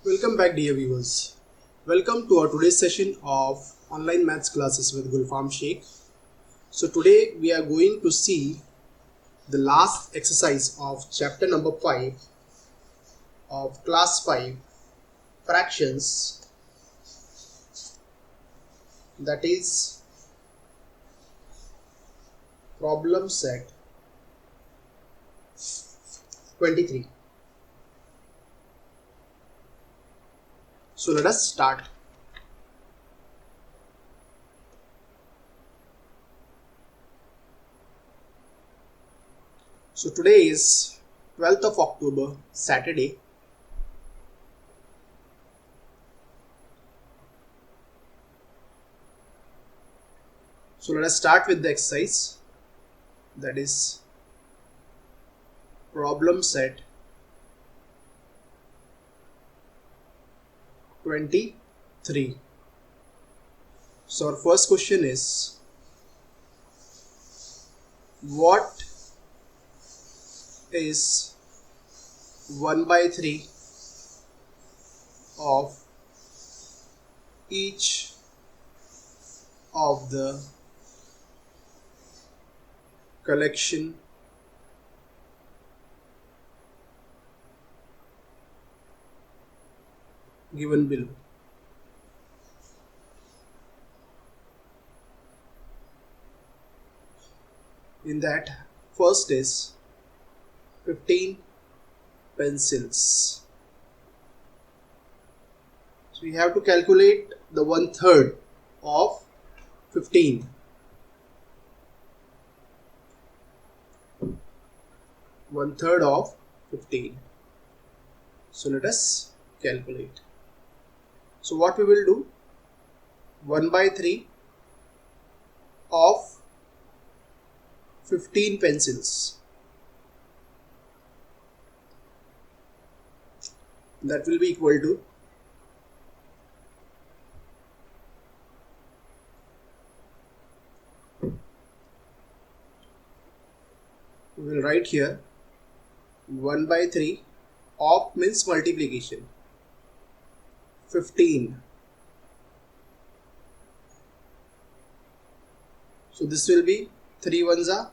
Welcome back, dear viewers. Welcome to our today's session of online maths classes with Gulfam Sheikh. So today we are going to see the last exercise of chapter number 5 of class 5 fractions, that is problem set 23. So let us start. So today is 12th of October, Saturday. So let us start with the exercise, that is problem set 23. So our first question is, what is 1/3 of each of the collection given below? In that, first is 15 pencils. So we have to calculate the 1/3 of 15. 1/3 of 15. So let us calculate. So what we will do, 1/3 of 15 pencils, that will be equal to we will write here 1/3 of means multiplication 15. So this will be 3 ones are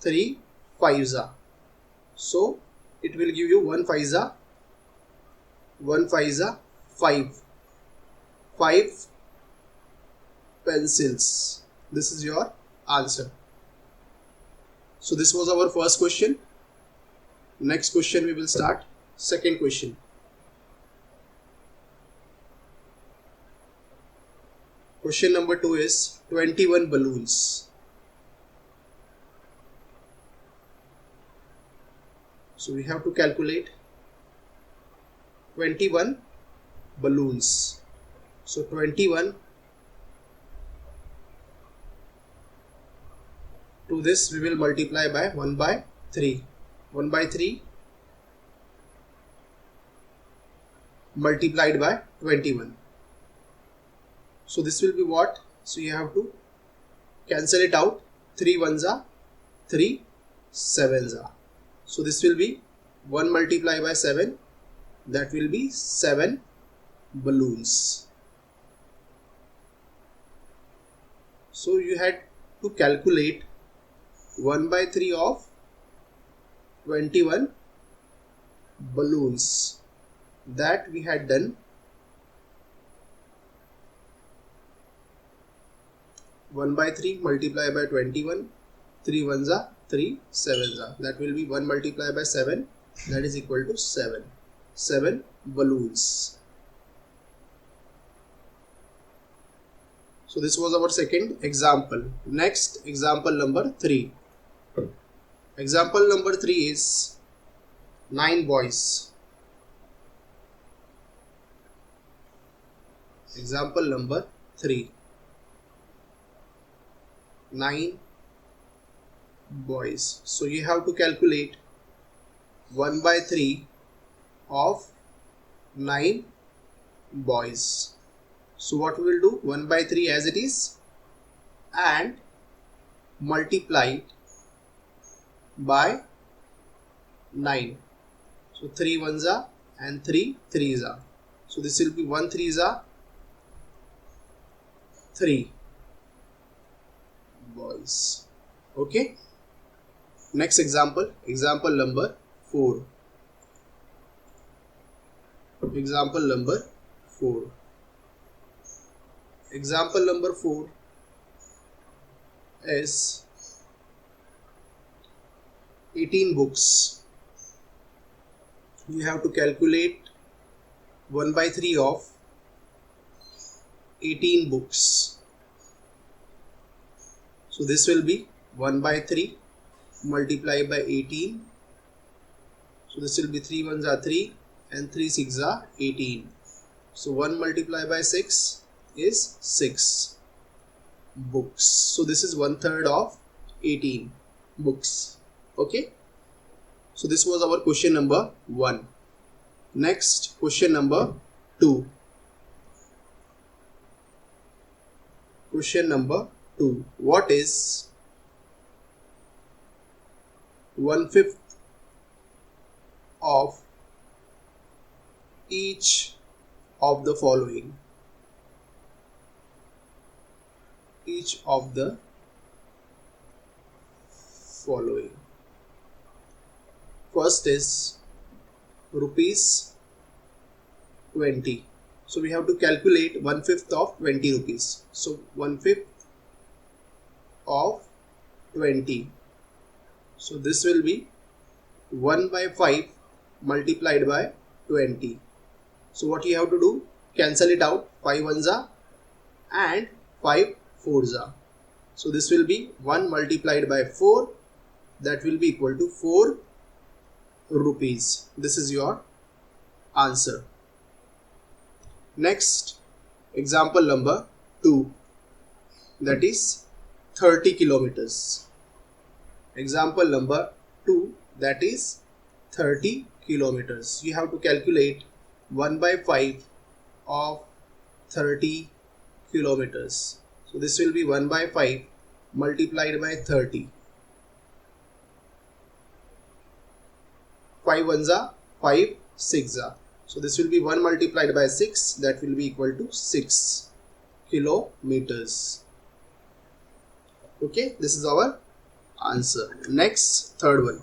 3 5s are. So it will give you 1 5s are 5 pencils. This is your answer. So this was our first question. Next question we will start. Second question. Question number 2 is 21 balloons. So we have to calculate 21 balloons. So 21 to this we will multiply by 1/3. 1/3 multiplied by 21. So this will be what? So you have to cancel it out. 3 ones are 3 sevens are. So this will be 1 multiplied by 7. That will be 7 balloons. So you had to calculate 1/3 of 21 balloons. That we had done. 1/3 multiplied by 21. 3 ones are 3 sevens are. That will be 1 multiplied by 7. That is equal to 7. 7 balloons. So this was our second example. Next, example number 3. Example number 3 is 9 boys. Example number 3. 9 boys. So you have to calculate 1/3 of 9 boys. So what we will do, 1/3 as it is and multiply it by 9. So 3 ones are and 3 threes are. So this will be 1 3s are 3 boys. Okay. Next example, example number 4. Example number 4. Example number 4 is 18 books. You have to calculate 1 by 3 of 18 books. So this will be 1 by 3 multiplied by 18. So this will be 3 ones are 3 and 3 6 are 18. So 1 multiplied by 6 is 6 books. So this is 1/3 of 18 books. Okay. So this was our question number 1. Next, question number 2. Question number 2. What is 1/5 of each of the following? Each of the following. First is rupees 20. So we have to calculate 1/5 of 20 rupees. So 1/5 of 20. So this will be 1 by 5 multiplied by 20. So what you have to do? Cancel it out. 5 ones are and 5 fours are. So this will be 1 multiplied by 4. That will be equal to 4 rupees. This is your answer. Next, example number 2. That is 30 kilometers. Example number 2, that is 30 kilometers. You have to calculate 1 by 5 of 30 kilometers. So this will be 1 by 5 multiplied by 30. 5 ones are 5 6 are. So this will be 1 multiplied by 6. That will be equal to 6 kilometers. Okay, this is our answer. Next, third one.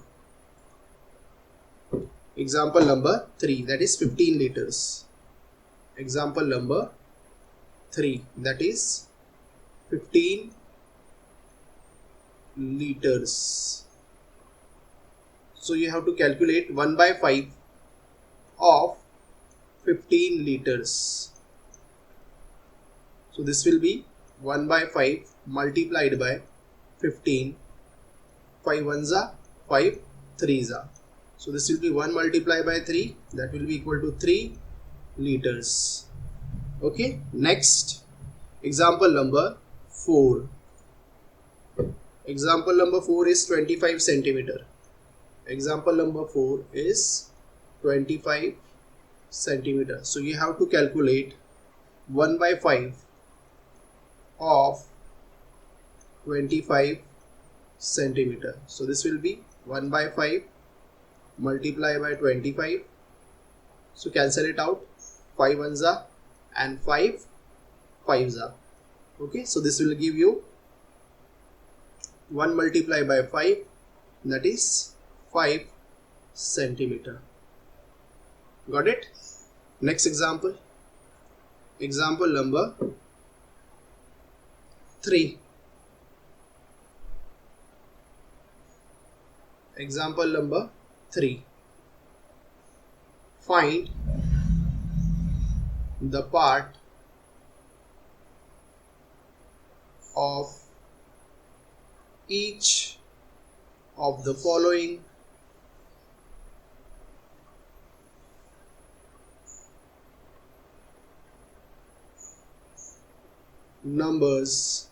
Example number 3, that is 15 liters. Example number 3, that is 15 liters. So you have to calculate 1 by 5 of 15 liters. So this will be 1 by 5 multiplied by 15. 5 ones are 5 threes are. So this will be 1 multiplied by 3. That will be equal to 3 liters. Okay. Next, example number 4. Example number 4 is 25 centimeter. Example number 4 is 25 centimeter. So you have to calculate 1 by 5 of 25 centimeter. So this will be 1 by 5 multiplied by 25. So cancel it out. 5 ones are and 5 fives are. Okay, so this will give you 1 multiplied by 5, that is 5 centimeter. Got it? Next example. Example number 3. Example number 3. Find the part of each of the following numbers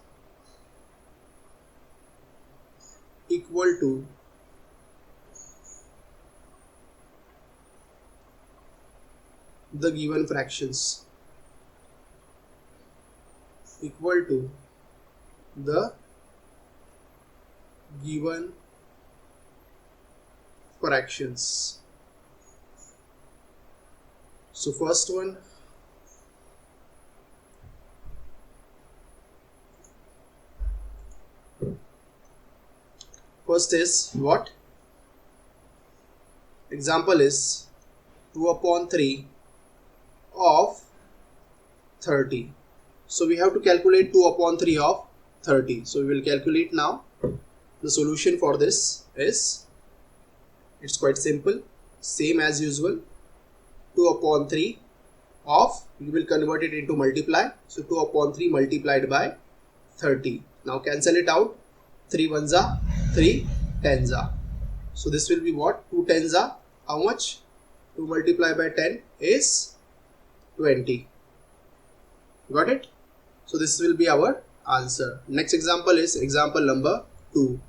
equal to the given fractions. Equal to the given fractions. So first one, First is what? Example is 2 upon 3 of 30. So we have to calculate 2 upon 3 of 30. So we will calculate now. The solution for this is, it's quite simple, same as usual. 2 upon 3 of, we will convert it into multiply. So 2 upon 3 multiplied by 30. Now cancel it out. 3 ones are 3 tens are. So this will be what? 2 tens are how much? 2 multiplied by 10 is 20. Got it? So this will be our answer. Next example is example number 2.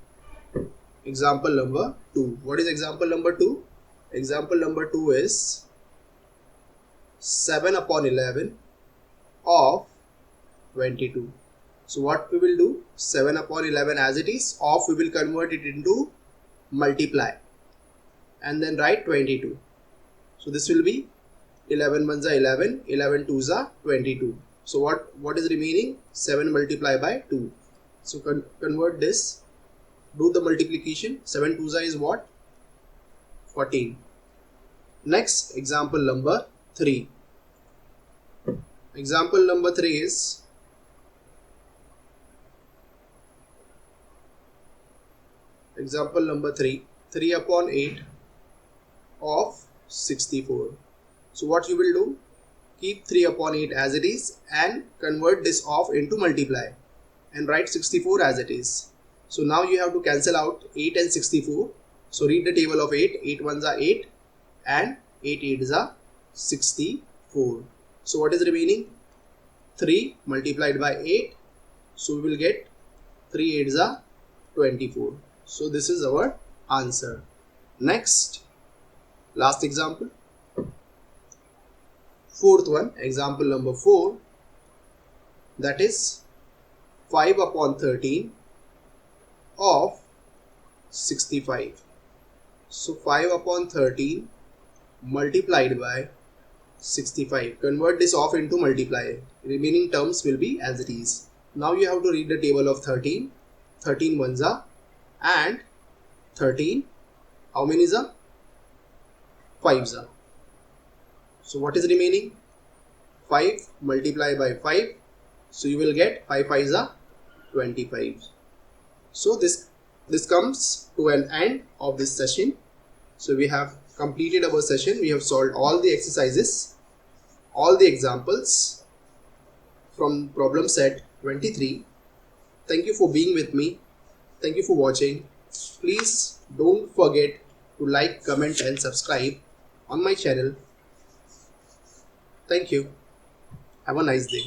Example number 2. What is example number 2? Example number 2 is 7 upon 11 of 22. So what we will do? 7 upon 11 as it is, of we will convert it into multiply and then write 22. So this will be 11 ones are 11, 11 twos are 22. So what is remaining? 7 multiplied by 2. So convert this, do the multiplication. 7 twos are is what? 14. Next, example number 3. Example number 3 is example number 3, 3 upon 8 of 64. So what you will do? Keep 3 upon 8 as it is and convert this off into multiply and write 64 as it is. So now you have to cancel out 8 and 64. So read the table of 8. 8 ones are 8 and 8 eights are 64. So what is remaining? 3 multiplied by 8. So we will get 3 eights are 24. So this is our answer. Next, last example. Fourth one, example number 4, that is 5 upon 13 of 65. So 5 upon 13 multiplied by 65. Convert this off into multiply. Remaining terms will be as it is. Now you have to read the table of 13. 13 ones are and 13, how many is are? 5s are. So what is remaining? 5 multiplied by 5. So you will get 5 5s are 25. So this comes to an end of this session. So we have completed our session. We have solved all the exercises, all the examples from problem set 23. Thank you for being with me. Thank you for watching. Please don't forget to like, comment and subscribe on my channel. Thank you. Have a nice day.